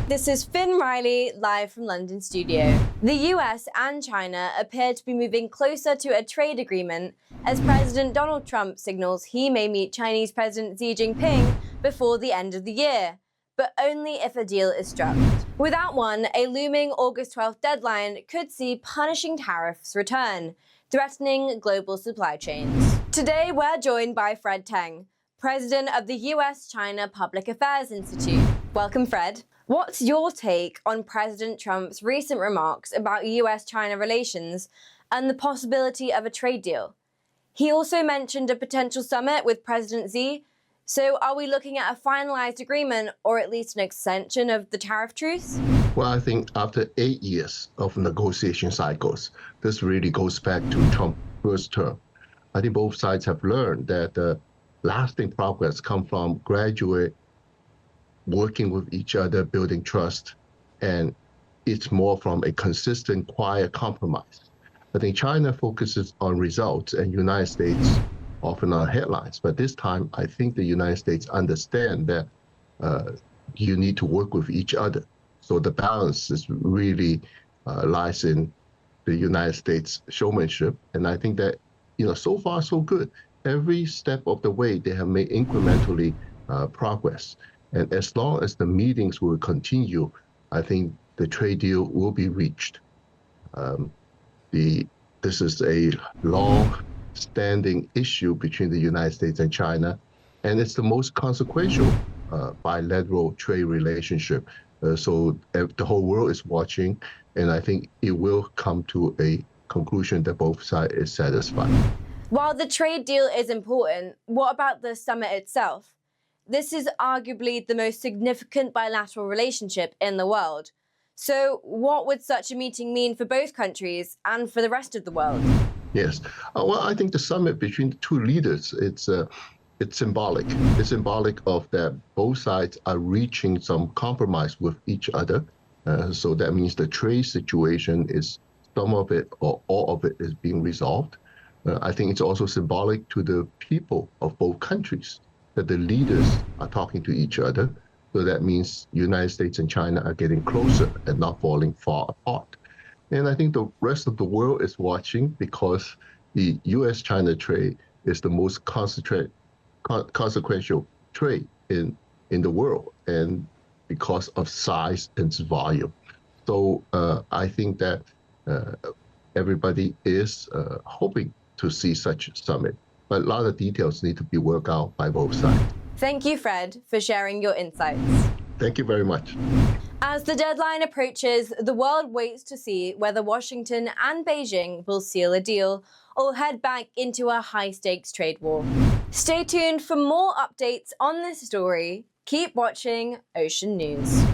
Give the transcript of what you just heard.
This is Finn Riley, live from London studio. The US and China appear to be moving closer to a trade agreement as President Donald Trump signals he may meet Chinese President Xi Jinping before the end of the year, but only if a deal is struck. Without one, a looming August 12th deadline could see punishing tariffs return, threatening global supply chains. Today, we're joined by Fred Teng, president of the US-China Public Affairs Institute. Welcome, Fred. What's your take on President Trump's recent remarks about US-China relations and the possibility of a trade deal? He also mentioned a potential summit with President Xi. So are we looking at a finalized agreement or at least an extension of the tariff truce? Well, I think after 8 years of negotiation cycles, this really goes back to Trump's first term. I think both sides have learned that lasting progress comes from gradual working with each other, building trust, and it's more from a consistent, quiet compromise. I think China focuses on results and United States often on headlines, but this time I think the United States understand that you need to work with each other. So the balance is really lies in the United States showmanship, and I think that so far so good. Every step of the way they have made incrementally progress. And as long as the meetings will continue, I think the trade deal will be reached. This is a long-standing issue between the United States and China, and it's the most consequential bilateral trade relationship. So the whole world is watching, and I think it will come to a conclusion that both sides is satisfied. While the trade deal is important, what about the summit itself? This is arguably the most significant bilateral relationship in the world. So what would such a meeting mean for both countries and for the rest of the world? Yes. Well, I think the summit between the two leaders, it's symbolic. It's symbolic of that both sides are reaching some compromise with each other. So that means the trade situation is some of it or all of it is being resolved. I think it's also symbolic to the people of both countries that the leaders are talking to each other. So that means United States and China are getting closer and not falling far apart. And I think the rest of the world is watching because the US-China trade is the most consequential trade in the world, and because of size and volume. So I think that everybody is hoping to see such a summit. But a lot of details need to be worked out by both sides. Thank you, Fred, for sharing your insights. Thank you very much. As the deadline approaches, the world waits to see whether Washington and Beijing will seal a deal or head back into a high-stakes trade war. Stay tuned for more updates on this story. Keep watching Ocean News.